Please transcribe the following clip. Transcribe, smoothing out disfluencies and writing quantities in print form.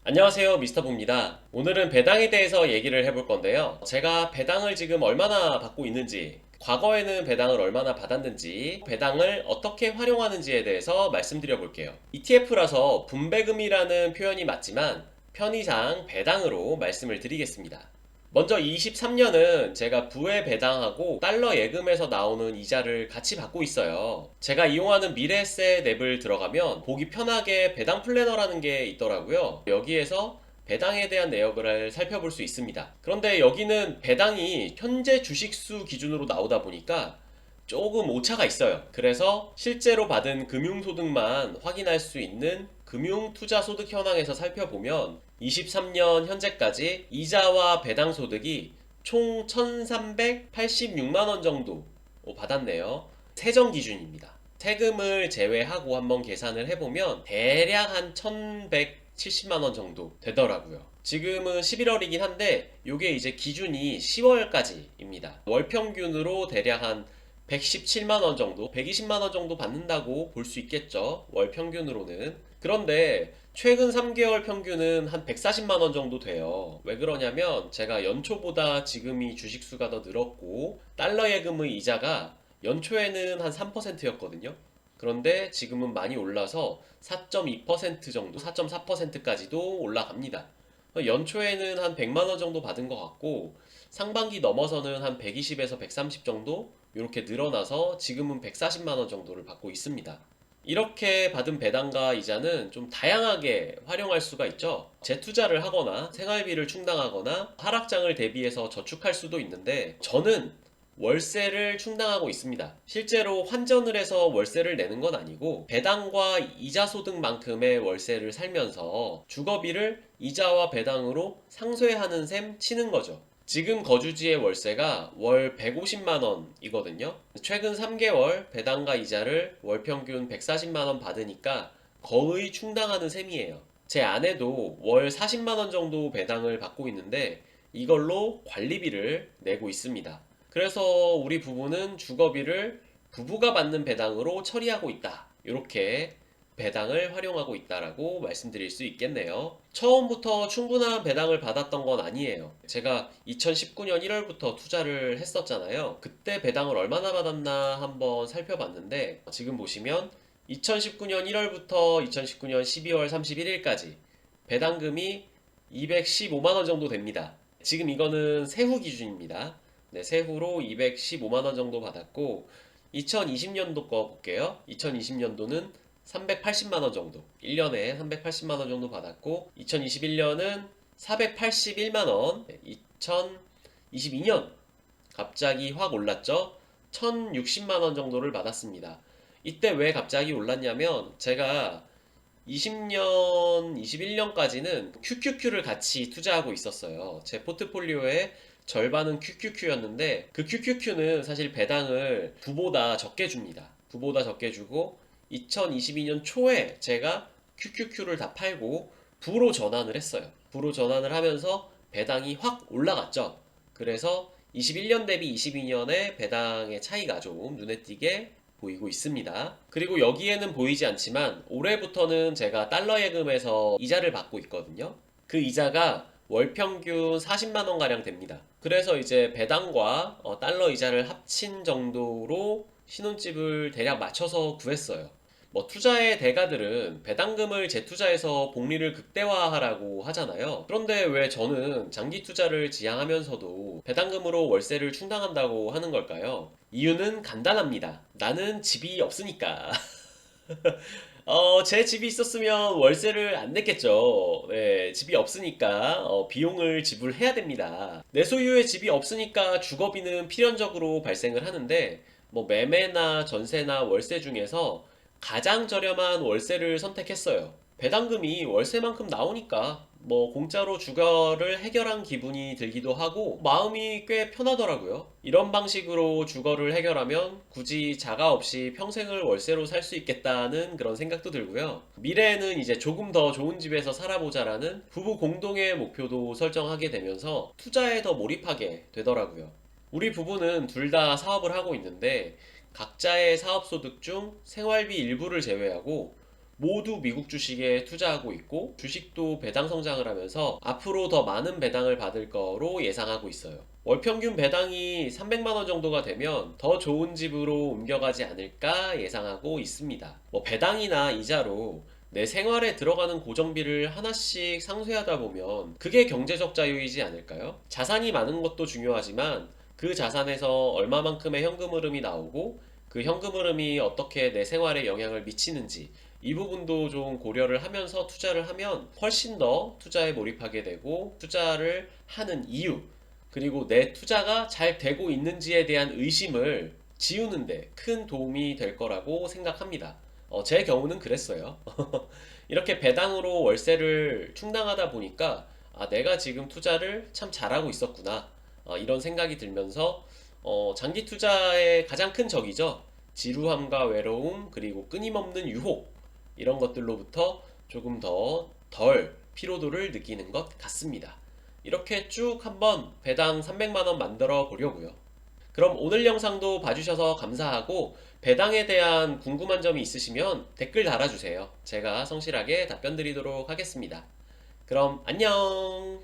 안녕하세요, 미스터부입니다. 오늘은 배당에 대해서 얘기를 해볼 건데요. 제가 배당을 지금 얼마나 받고 있는지, 과거에는 배당을 얼마나 받았는지, 배당을 어떻게 활용하는지에 대해서 말씀드려 볼게요. ETF라서 분배금이라는 표현이 맞지만 편의상 배당으로 말씀을 드리겠습니다. 먼저 23년은 제가 부의 배당하고 달러 예금에서 나오는 이자를 같이 받고 있어요. 제가 이용하는 미래에셋 앱을 들어가면 보기 편하게 배당 플래너라는 게 있더라고요. 여기에서 배당에 대한 내역을 살펴볼 수 있습니다. 그런데 여기는 배당이 현재 주식수 기준으로 나오다 보니까 조금 오차가 있어요. 그래서 실제로 받은 금융소득만 확인할 수 있는 금융투자소득 현황에서 살펴보면 23년 현재까지 이자와 배당 소득이 총 1,386만원 정도 받았네요. 세정 기준입니다. 세금을 제외하고 한번 계산을 해보면 대략 한 1,170만원 정도 되더라고요. 지금은 11월이긴 한데 이게 이제 기준이 10월까지입니다. 월 평균으로 대략 한 117만원 정도, 120만원 정도 받는다고 볼 수 있겠죠. 월 평균으로는. 그런데 최근 3개월 평균은 한 140만원 정도 돼요. 왜 그러냐면 제가 연초보다 지금이 주식수가 더 늘었고 달러 예금의 이자가 연초에는 한 3%였거든요. 그런데 지금은 많이 올라서 4.2% 정도, 4.4%까지도 올라갑니다. 연초에는 한 100만원 정도 받은 것 같고 상반기 넘어서는 한 120에서 130 정도 이렇게 늘어나서 지금은 140만원 정도를 받고 있습니다. 이렇게 받은 배당과 이자는 좀 다양하게 활용할 수가 있죠. 재투자를 하거나 생활비를 충당하거나 하락장을 대비해서 저축할 수도 있는데 저는 월세를 충당하고 있습니다. 실제로 환전을 해서 월세를 내는 건 아니고 배당과 이자 소득만큼의 월세를 살면서 주거비를 이자와 배당으로 상쇄하는 셈 치는 거죠. 지금 거주지의 월세가 월 150만 원이거든요. 최근 3개월 배당과 이자를 월 평균 140만 원 받으니까 거의 충당하는 셈이에요. 제 아내도 월 40만 원 정도 배당을 받고 있는데 이걸로 관리비를 내고 있습니다. 그래서 우리 부부는 주거비를 부부가 받는 배당으로 처리하고 있다. 이렇게 배당을 활용하고 있다라고 말씀드릴 수 있겠네요. 처음부터 충분한 배당을 받았던 건 아니에요. 제가 2019년 1월부터 투자를 했었잖아요. 그때 배당을 얼마나 받았나 한번 살펴봤는데 지금 보시면 2019년 1월부터 2019년 12월 31일까지 배당금이 215만원 정도 됩니다. 지금 이거는 세후 기준입니다. 네, 세후로 215만원 정도 받았고 2020년도 거 볼게요. 2020년도는 380만원 정도, 1년에 380만원 정도 받았고 2021년은 481만원, 2022년 갑자기 확 올랐죠. 1060만원 정도를 받았습니다. 이때 왜 갑자기 올랐냐면 제가 20년, 21년까지는 QQQ를 같이 투자하고 있었어요. 제 포트폴리오에 절반은 QQQ였는데 그 QQQ는 사실 배당을 부보다 적게 줍니다. 부보다 적게 주고 2022년 초에 제가 QQQ를 다 팔고 부로 전환을 했어요. 부로 전환을 하면서 배당이 확 올라갔죠. 그래서 21년 대비 22년의 배당의 차이가 좀 눈에 띄게 보이고 있습니다. 그리고 여기에는 보이지 않지만 올해부터는 제가 달러 예금에서 이자를 받고 있거든요. 그 이자가 월 평균 40만 원 가량 됩니다. 그래서 이제 배당과 달러 이자를 합친 정도로 신혼집을 대략 맞춰서 구했어요. 뭐 투자의 대가들은 배당금을 재투자해서 복리를 극대화하라고 하잖아요. 그런데 왜 저는 장기 투자를 지향하면서도 배당금으로 월세를 충당한다고 하는 걸까요? 이유는 간단합니다. 나는 집이 없으니까. 제 집이 있었으면 월세를 안 냈겠죠. 네, 집이 없으니까 비용을 지불해야 됩니다. 내 소유의 집이 없으니까 주거비는 필연적으로 발생을 하는데 뭐 매매나 전세나 월세 중에서 가장 저렴한 월세를 선택했어요. 배당금이 월세만큼 나오니까 뭐 공짜로 주거를 해결한 기분이 들기도 하고 마음이 꽤 편하더라고요. 이런 방식으로 주거를 해결하면 굳이 자가 없이 평생을 월세로 살 수 있겠다는 그런 생각도 들고요. 미래에는 이제 조금 더 좋은 집에서 살아보자라는 부부 공동의 목표도 설정하게 되면서 투자에 더 몰입하게 되더라고요. 우리 부부는 둘 다 사업을 하고 있는데 각자의 사업 소득 중 생활비 일부를 제외하고 모두 미국 주식에 투자하고 있고 주식도 배당 성장을 하면서 앞으로 더 많은 배당을 받을 거로 예상하고 있어요. 월 평균 배당이 300만 원 정도가 되면 더 좋은 집으로 옮겨가지 않을까 예상하고 있습니다. 뭐 배당이나 이자로 내 생활에 들어가는 고정비를 하나씩 상쇄하다 보면 그게 경제적 자유이지 않을까요? 자산이 많은 것도 중요하지만 그 자산에서 얼마만큼의 현금 흐름이 나오고 그 현금 흐름이 어떻게 내 생활에 영향을 미치는지 이 부분도 좀 고려를 하면서 투자를 하면 훨씬 더 투자에 몰입하게 되고 투자를 하는 이유 그리고 내 투자가 잘 되고 있는지에 대한 의심을 지우는데 큰 도움이 될 거라고 생각합니다. 제 경우는 그랬어요. 이렇게 배당으로 월세를 충당하다 보니까 내가 지금 투자를 참 잘하고 있었구나. 이런 생각이 들면서 장기 투자의 가장 큰 적이죠. 지루함과 외로움, 그리고 끊임없는 유혹, 이런 것들로부터 조금 더 덜 피로도를 느끼는 것 같습니다. 이렇게 쭉 한번 배당 300만 원 만들어 보려고요. 그럼 오늘 영상도 봐주셔서 감사하고 배당에 대한 궁금한 점이 있으시면 댓글 달아주세요. 제가 성실하게 답변 드리도록 하겠습니다. 그럼 안녕!